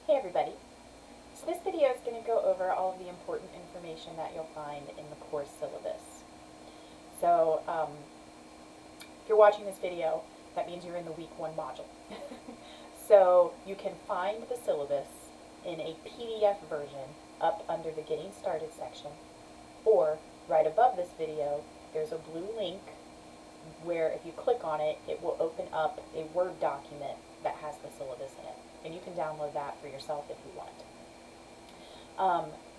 Hey everybody. So this video is going to go over all of the important information that you'll find in the course syllabus. So if you're watching this video, that means you're in the week 1 module. So you can find the syllabus in a PDF version up under the Getting Started section, or right above this video there's a blue link where if you click on it, it will open up a Word document that has the syllabus in it. And you can download that for yourself if you want.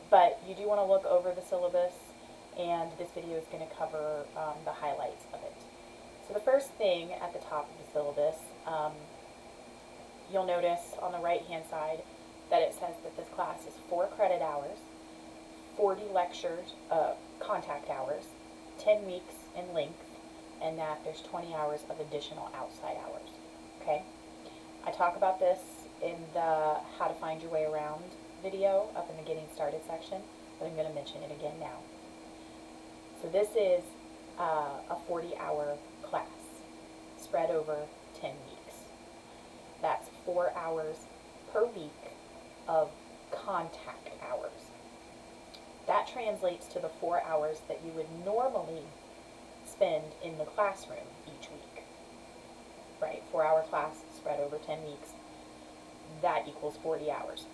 But you do want to look over the syllabus, and this video is going to cover the highlights of it. So the first thing at the top of the syllabus, you'll notice on the right hand side that it says that this class is 4 credit hours, 40 lectures, contact hours, 10 weeks in length, and that there's 20 hours of additional outside hours. Okay? I talk about this in the How to Find Your Way Around video up in the Getting Started section, but I'm going to mention it again now. So this is a 40-hour class spread over 10 weeks. That's 4 hours per week of contact hours. That translates to the 4 hours that you would normally spend in the classroom each week. Right? 4-hour class spread over 10 weeks. That equals 40 hours.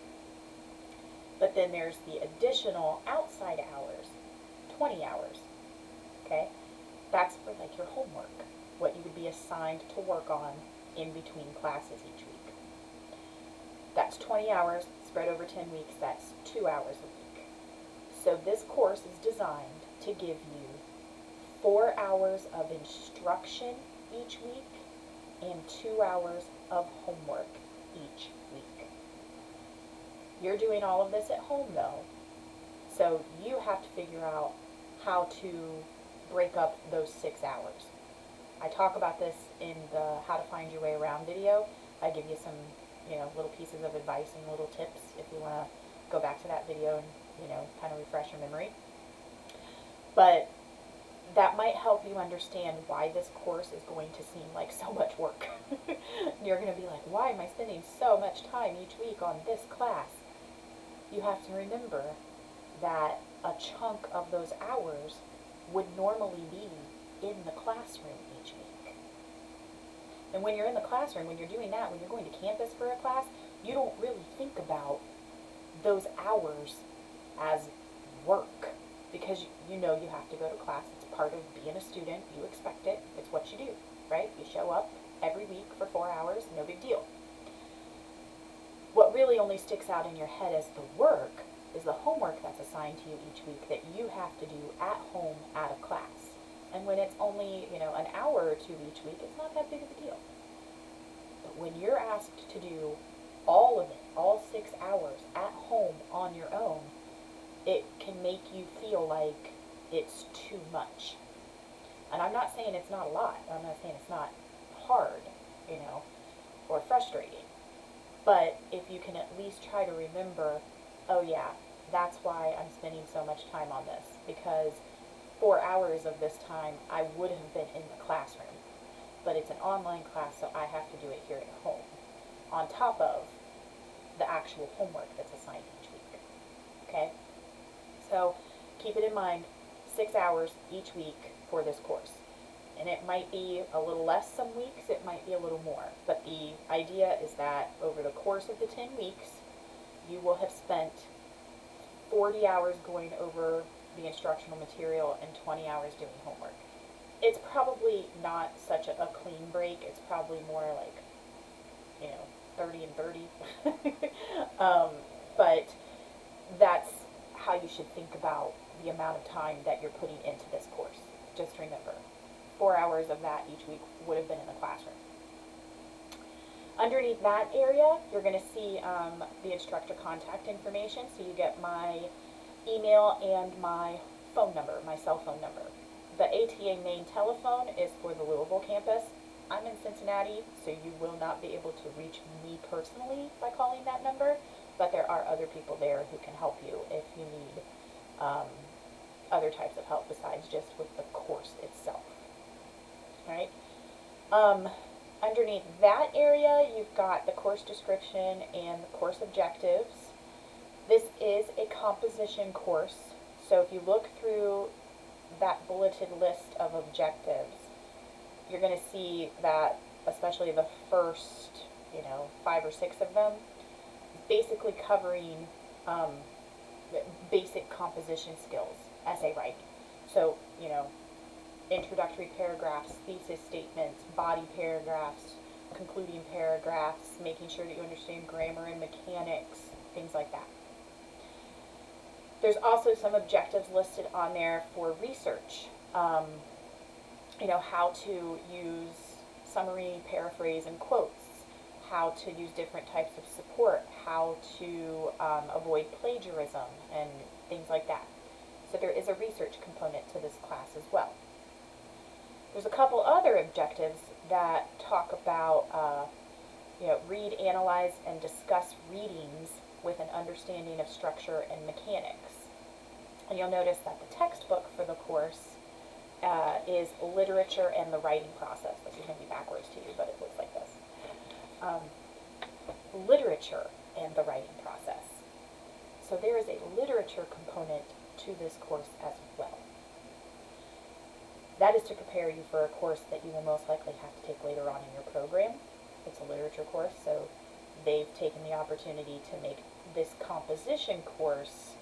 But then there's the additional outside hours, 20 hours. Okay? That's for like your homework, what you would be assigned to work on in between classes each week. That's 20 hours spread over 10 weeks. That's 2 hours a week. So this course is designed to give you 4 hours of instruction each week and 2 hours of homework each week. You're doing all of this at home though, so you have to figure out how to break up those 6 hours. I talk about this in the How to Find Your Way Around video. I give you some, little pieces of advice and little tips if you want to go back to that video and, kind of refresh your memory. But that might help you understand why this course is going to seem like so much work. You're going to be like, why am I spending so much time each week on this class? You have to remember that a chunk of those hours would normally be in the classroom each week. And when you're in the classroom, when you're doing that, when you're going to campus for a class, you don't really think about those hours as work, because you know you have to go to class. It's part of being a student. You expect it. It's what you do, right? You show up every week for 4 hours, no big deal. What really only sticks out in your head as the work is the homework that's assigned to you each week that you have to do at home out of class. And when it's only, an hour or 2 each week, it's not that big of a deal. But when you're asked to do all of it, all 6 hours at home on your own, it can make you feel like it's too much. And I'm not saying it's not a lot. I'm not saying it's not hard, or frustrating. But if you can at least try to remember, oh yeah, that's why I'm spending so much time on this, because 4 hours of this time I would have been in the classroom. But it's an online class, so I have to do it here at home, on top of the actual homework that's assigned each week. Okay? So keep it in mind, 6 hours each week for this course. And it might be a little less some weeks, it might be a little more. But the idea is that over the course of the 10 weeks, you will have spent 40 hours going over the instructional material and 20 hours doing homework. It's probably not such a clean break. It's probably more like, 30 and 30. But that's how you should think about the amount of time that you're putting into this course. Just remember, 4 hours of that each week would have been in the classroom. Underneath that area, you're going to see the instructor contact information. So you get my email and my phone number, my cell phone number. The ATA main telephone is for the Louisville campus. I'm in Cincinnati, so you will not be able to reach me personally by calling that number, but there are other people there who can help you if you need other types of help besides just with the course itself. Alright? Underneath that area, you've got the course description and the course objectives. This is a composition course, so if you look through that bulleted list of objectives, you're going to see that especially the first, 5 or 6 of them, basically covering basic composition skills, essay writing. So, introductory paragraphs, thesis statements, body paragraphs, concluding paragraphs, making sure that you understand grammar and mechanics, things like that. There's also some objectives listed on there for research. How to use summary, paraphrase, and quotes, how to use different types of support, how to avoid plagiarism, and things like that. So there is a research component to this class as well. There's a couple other objectives that talk about, read, analyze, and discuss readings with an understanding of structure and mechanics. And you'll notice that the textbook for the course is literature and the writing process. This is going to be backwards to you, but it looks like this. Literature and the writing process. So there is a literature component to this course as well. That is to prepare you for a course that you will most likely have to take later on in your program. It's a literature course, so they've taken the opportunity to make this composition course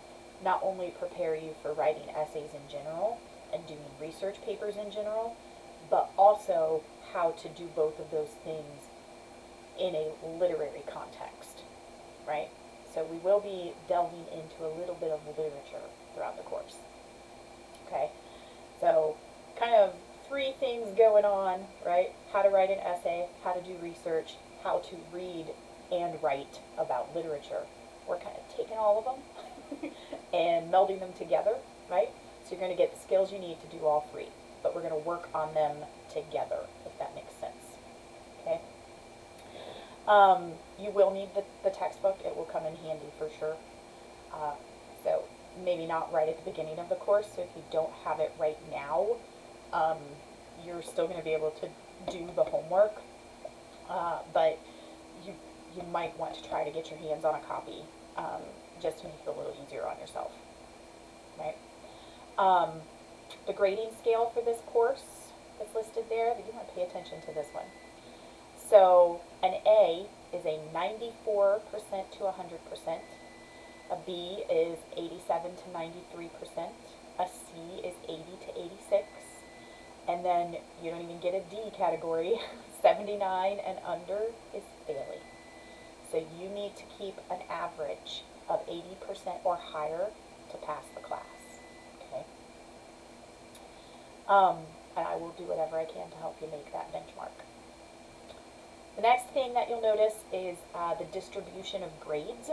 not only prepare you for writing essays in general and doing research papers in general, but also how to do both of those things in a literary context, right? So we will be delving into a little bit of literature throughout the course. Okay, so kind of 3 things going on, right? How to write an essay, how to do research, how to read and write about literature. We're kind of taking all of them and melding them together, right? So you're going to get the skills you need to do all 3, but we're going to work on them together, if that makes sense. Okay? You will need the textbook. It will come in handy for sure. So maybe not right at the beginning of the course, so if you don't have it right now, you're still going to be able to do the homework, but you might want to try to get your hands on a copy just to make it a little easier on yourself, right? The grading scale for this course that's listed there, you want to pay attention to this one. So an A is a 94% to 100%. A B is 87 to 93%. A C is 80 to 86. And then you don't even get a D category. 79 and under is failing. So you need to keep an average of 80% or higher to pass the class. Okay? And I will do whatever I can to help you make that benchmark. The next thing that you'll notice is the distribution of grades,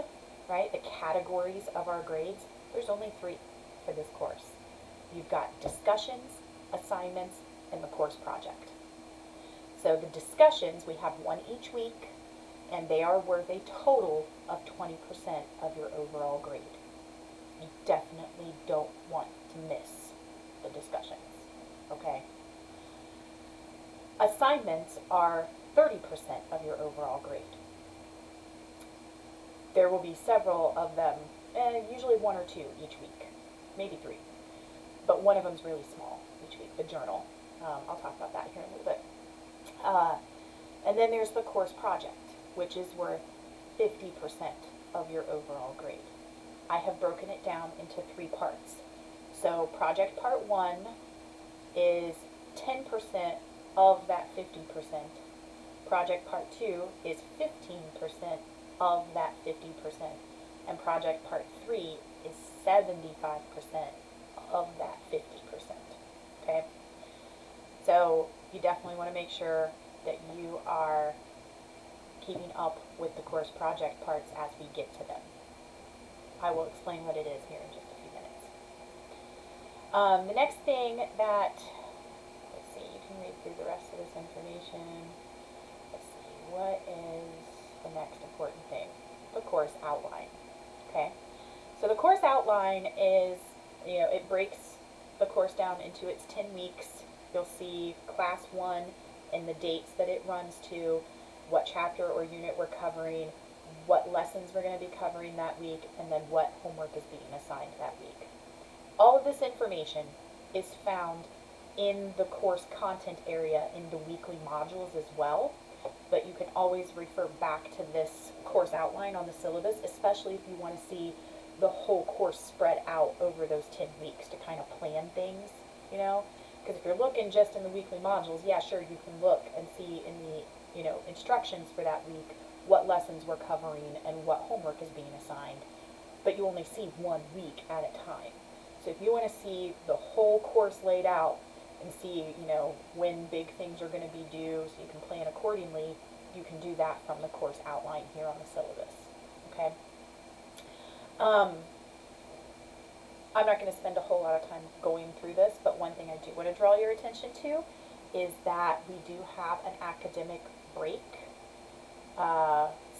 right? The categories of our grades. There's only 3 for this course. You've got discussions, assignments, and the course project. So the discussions, we have 1 each week, and they are worth a total of 20% of your overall grade. You definitely don't want to miss the discussions, okay? Assignments are 30% of your overall grade. There will be several of them, usually 1 or 2 each week, maybe 3. But one of them is really small each week, the journal. I'll talk about that here in a little bit. And then there's the course project, which is worth 50% of your overall grade. I have broken it down into 3 parts. So project part 1 is 10% of that 50%. Project part 2 is 15% of that 50%. And project part 3 is 75% of that 50%. Okay? So you definitely want to make sure that you are keeping up with the course project parts as we get to them. I will explain what it is here in just a few minutes. The next thing that, let's see, you can read through the rest of this information. Let's see, what is the next important thing? The course outline. Okay? So the course outline is, it breaks the course down into its 10 weeks. You'll see class 1 and the dates that it runs to, what chapter or unit we're covering, what lessons we're going to be covering that week, and then what homework is being assigned that week. All of this information is found in the course content area in the weekly modules as well, but you can always refer back to this course outline on the syllabus, especially if you want to see the whole course spread out over those 10 weeks to kind of plan things, you know, because if you're looking just in the weekly modules, yeah, sure, you can look and see in the, you know, instructions for that week what lessons we're covering and what homework is being assigned, but you only see 1 week at a time. So if you want to see the whole course laid out and see, you know, when big things are going to be due so you can plan accordingly, you can do that from the course outline here on the syllabus. Okay? I'm not going to spend a whole lot of time going through this, but one thing I do want to draw your attention to is that we do have an academic break.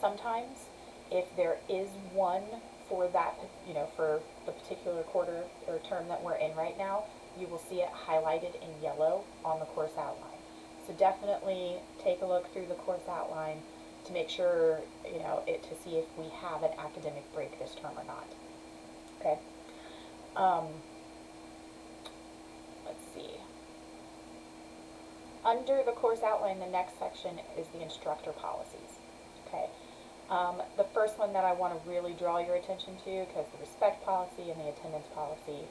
Sometimes, if there is one for that, you know, for the particular quarter or term that we're in right now, you will see it highlighted in yellow on the course outline. So definitely take a look through the course outline to make sure, you know, to see if we have an academic break this term or not. Okay. Let's see. Under the course outline, the next section is the instructor policies. Okay. The first one that I want to really draw your attention to, because the respect policy and the attendance policy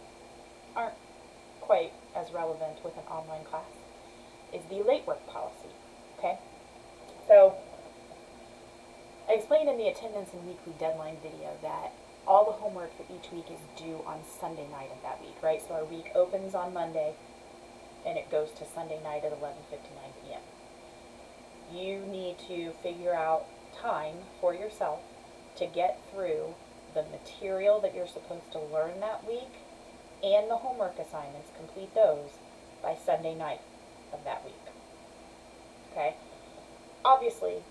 aren't quite as relevant with an online class, is the late work policy. Okay? So, I explained in the attendance and weekly deadline video that all the homework for each week is due on Sunday night of that week, right? So our week opens on Monday, and it goes to Sunday night at 11:59 p.m. You need to figure out time for yourself to get through the material that you're supposed to learn that week and the homework assignments, complete those by Sunday night of that week. Okay? Obviously,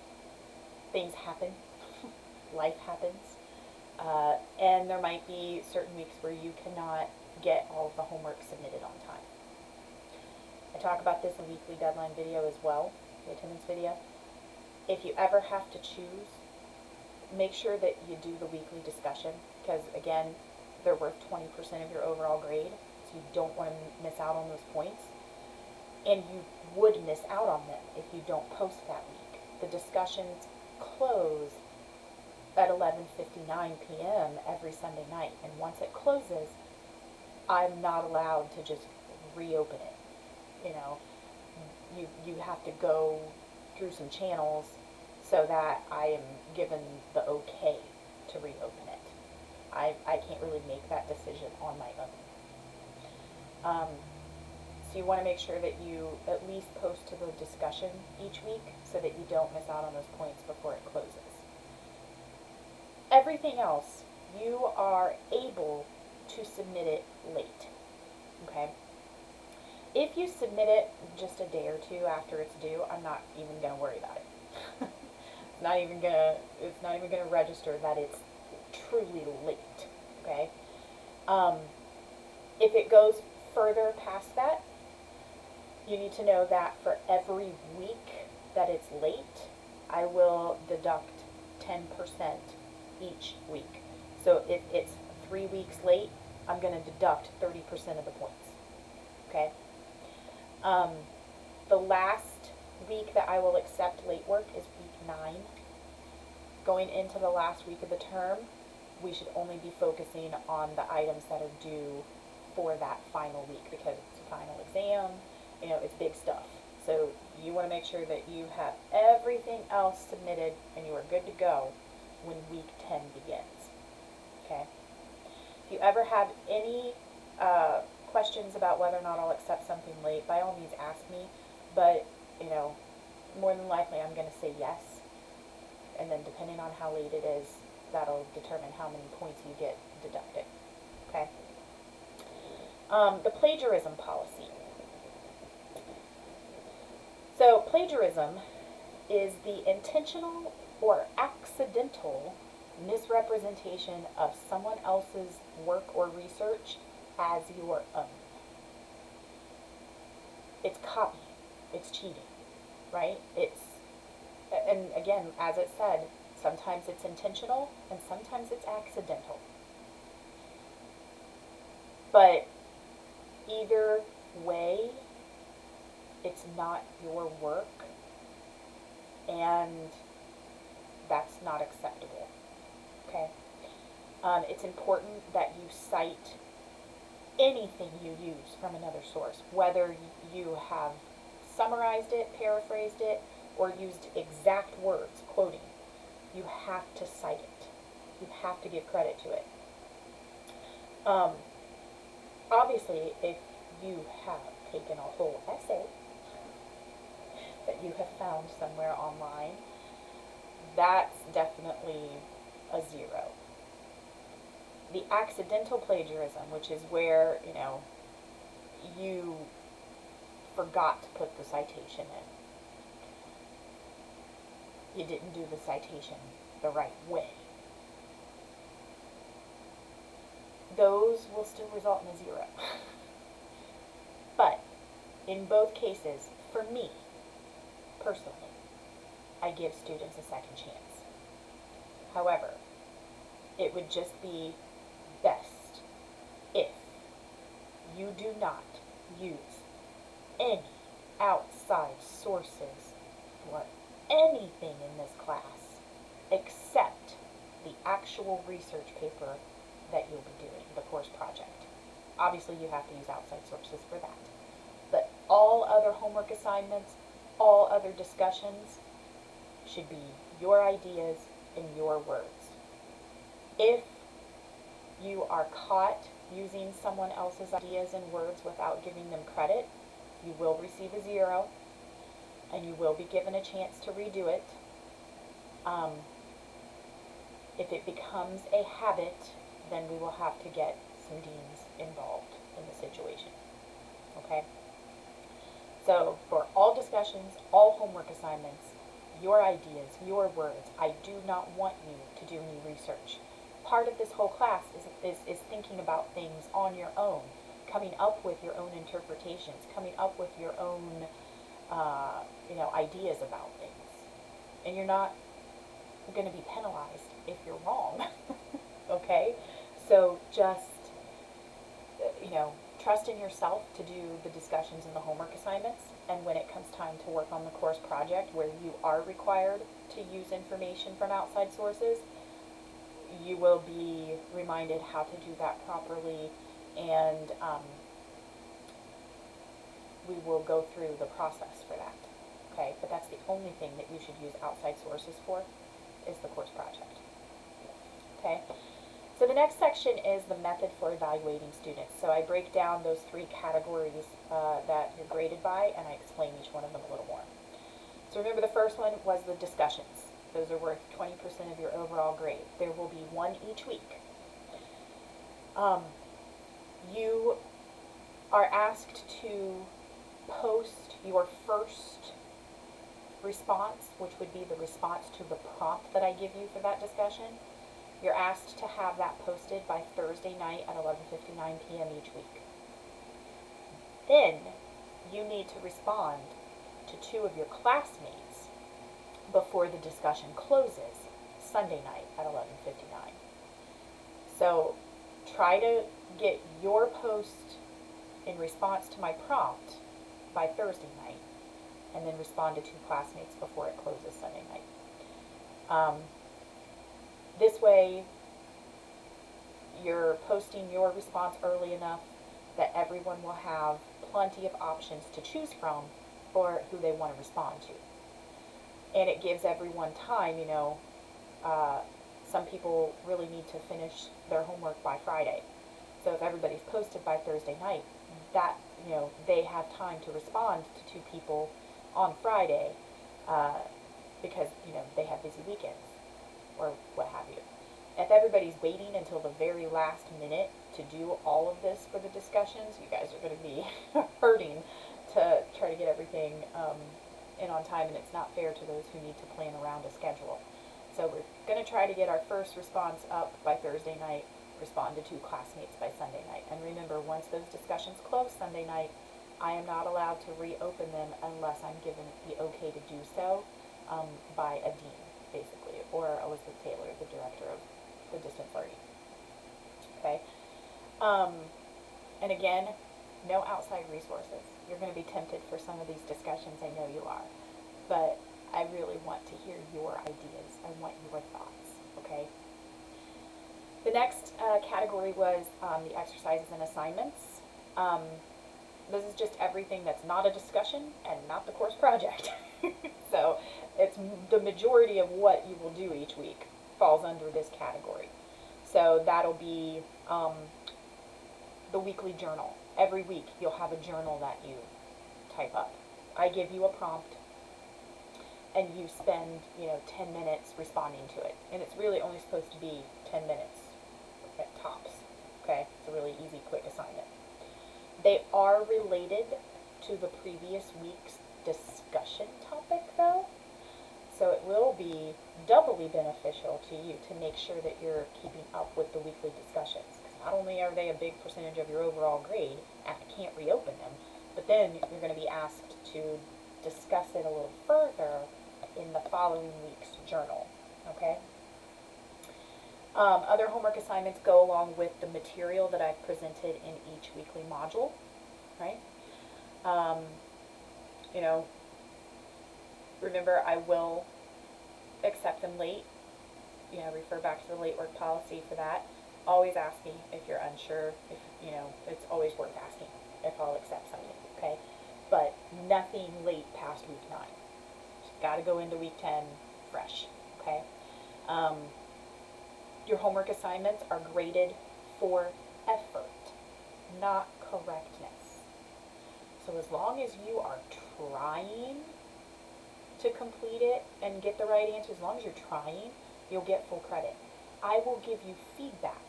things happen. Life happens. And there might be certain weeks where you cannot get all of the homework submitted on time. I talk about this in the weekly deadline video as well, the attendance video. If you ever have to choose, make sure that you do the weekly discussion, because again, they're worth 20% of your overall grade, so you don't want to miss out on those points. And you would miss out on them if you don't post that week. The discussions close at 11:59 p.m. every Sunday night, and once it closes, I'm not allowed to just reopen it. You know, you have to go through some channels so that I am given the okay to reopen it. I can't really make that decision on my own. So you want to make sure that you at least post to the discussion each week so that you don't miss out on those points before it closes. Everything else, you are able to submit it late. Okay? If you submit it just a day or two after it's due, I'm not even going to worry about it. It's not even going to register that it's truly late. Okay? If it goes further past that, you need to know that for every week that it's late, I will deduct 10% each week. So if it's 3 weeks late, I'm going to deduct 30% of the points. Okay? The last week that I will accept late work is week 9. Going into the last week of the term, we should only be focusing on the items that are due for that final week, because it's a final exam, you know, it's big stuff. So you want to make sure that you have everything else submitted and you are good to go when week 10 begins. Okay? If you ever have any questions about whether or not I'll accept something late, by all means ask me, but, you know, more than likely I'm going to say yes, and then depending on how late it is, that'll determine how many points you get deducted. Okay? The plagiarism policy. So plagiarism is the intentional or accidental misrepresentation of someone else's work or research as your own. It's copying. It's cheating. right? And again, as it said, sometimes it's intentional and sometimes it's accidental. But either way, it's not your work, and that's not acceptable, okay? It's important that you cite anything you use from another source, whether you have summarized it, paraphrased it, or used exact words, quoting. You have to cite it. You have to give credit to it. Obviously, if you have taken a whole essay that you have found somewhere online, that's definitely a 0. The accidental plagiarism, which is where, you forgot to put the citation in. You didn't do the citation the right way. Those will still result in a 0. But in both cases, for me, personally, I give students a second chance. However, it would just be best if you do not use any outside sources for anything in this class except the actual research paper that you'll be doing, the course project. Obviously, you have to use outside sources for that. But all other homework assignments, all other discussions should be your ideas in your words. If you are caught using someone else's ideas and words without giving them credit, you will receive a 0, and you will be given a chance to redo it. If it becomes a habit, then we will have to get some deans involved in the situation. Okay? So, for all discussions, all homework assignments, your ideas, your words, I do not want you to do any research. Part of this whole class is thinking about things on your own, coming up with your own interpretations, coming up with your own, ideas about things. And you're not going to be penalized if you're wrong. Okay? So just, trust in yourself to do the discussions and the homework assignments. And when it comes time to work on the course project, where you are required to use information from outside sources, you will be reminded how to do that properly, and we will go through the process for that. Okay? But that's the only thing that you should use outside sources for, is the course project. Okay? So the next section is the method for evaluating students. So I break down those 3 categories that you're graded by, and I explain each one of them a little more. So remember, the first one was the discussions. Those are worth 20% of your overall grade. There will be 1 each week. You are asked to post your first response, which would be the response to the prompt that I give you for that discussion. You're asked to have that posted by Thursday night at 11:59 p.m. each week. Then you need to respond to 2 of your classmates before the discussion closes Sunday night at 11:59. So try to get your post in response to my prompt by Thursday night, and then respond to 2 classmates before it closes Sunday night. This way, you're posting your response early enough that everyone will have plenty of options to choose from for who they want to respond to. And it gives everyone time, some people really need to finish their homework by Friday. So if everybody's posted by Thursday night, that, they have time to respond to 2 people on Friday, because, they have busy weekends, or what have you. If everybody's waiting until the very last minute to do all of this for the discussions, you guys are going to be hurting to try to get everything in on time, and it's not fair to those who need to plan around a schedule. So we're going to try to get our first response up by Thursday night, respond to 2 classmates by Sunday night. And remember, once those discussions close Sunday night, I am not allowed to reopen them unless I'm given the okay to do so by a dean, basically, or Elizabeth Taylor, the director of the distance learning. Okay? And again, no outside resources. You're going to be tempted for some of these discussions, I know you are, but I really want to hear your ideas. I want your thoughts, okay? The next category was the exercises and assignments. This is just everything that's not a discussion and not the course project. So it's the majority of what you will do each week falls under this category. So that'll be the weekly journal. Every week you'll have a journal that you type up. I give you a prompt and you spend, 10 minutes responding to it. And it's really only supposed to be 10 minutes at tops. Okay? It's a really easy, quick assignment. They are related to the previous week's discussion topic, though. So it will be doubly beneficial to you to make sure that you're keeping up with the weekly discussions. Because not only are they a big percentage of your overall grade, and I can't reopen them, but then you're going to be asked to discuss it a little further in the following week's journal. Okay? Other homework assignments go along with the material that I've presented in each weekly module, right? Remember, I will accept them late. Refer back to the late work policy for that. Always ask me if you're unsure. If it's always worth asking if I'll accept something, okay? But nothing late past week 9. Got to go into week 10 fresh, okay? Your homework assignments are graded for effort, not correctness. So as long as you are trying to complete it and get the right answer, as long as you're trying, you'll get full credit. I will give you feedback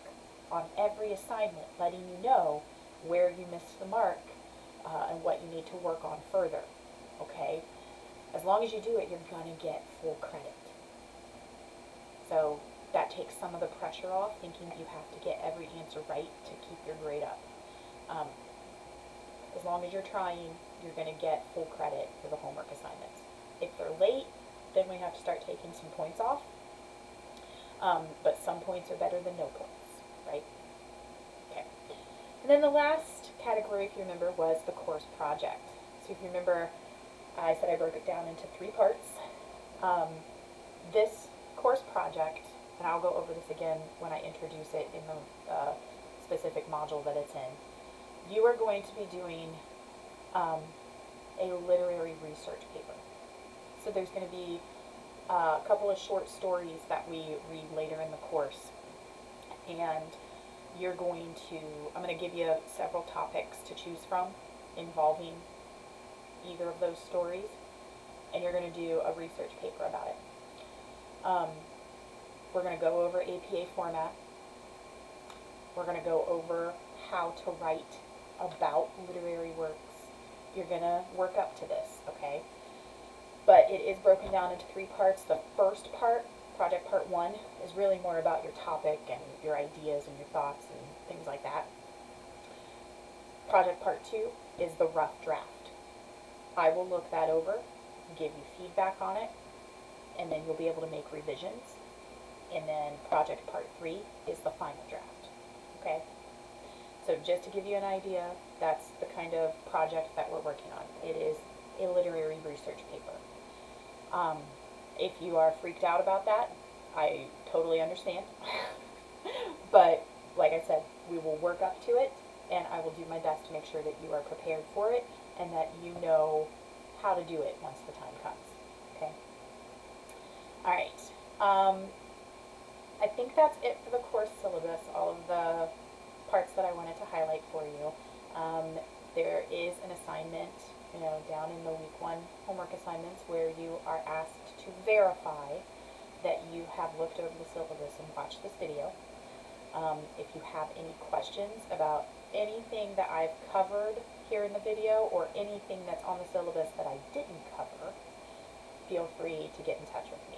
on every assignment, letting you know where you missed the mark and what you need to work on further, okay? As long as you do it, you're going to get full credit. So that takes some of the pressure off, thinking you have to get every answer right to keep your grade up. As long as you're trying, you're going to get full credit for the homework assignments. If they're late, then we have to start taking some points off. But some points are better than no points, right? Okay. And then the last category, if you remember, was the course project. So if you remember, I said I broke it down into 3 parts. This course project, and I'll go over this again when I introduce it in the specific module that it's in. You are going to be doing a literary research paper. So there's going to be a couple of short stories that we read later in the course. And I'm going to give you several topics to choose from involving either of those stories. And you're going to do a research paper about it. We're going to go over APA format. We're going to go over how to write about literary works. You're going to work up to this, okay? But it is broken down into 3 parts. The first part, project part 1, is really more about your topic and your ideas and your thoughts and things like that. Project part 2 is the rough draft. I will look that over, give you feedback on it, and then you'll be able to make revisions. And then project part 3 is the final draft. Okay? So just to give you an idea, that's the kind of project that we're working on. It is a literary research paper. If you are freaked out about that, I totally understand. But like I said, we will work up to it, and I will do my best to make sure that you are prepared for it and that you know how to do it once the time comes. Okay? All right. I think that's it for the course syllabus, all of the parts that I wanted to highlight for you. There is an assignment, down in the week 1 homework assignments where you are asked to verify that you have looked over the syllabus and watched this video. If you have any questions about anything that I've covered here in the video or anything that's on the syllabus that I didn't cover, feel free to get in touch with me.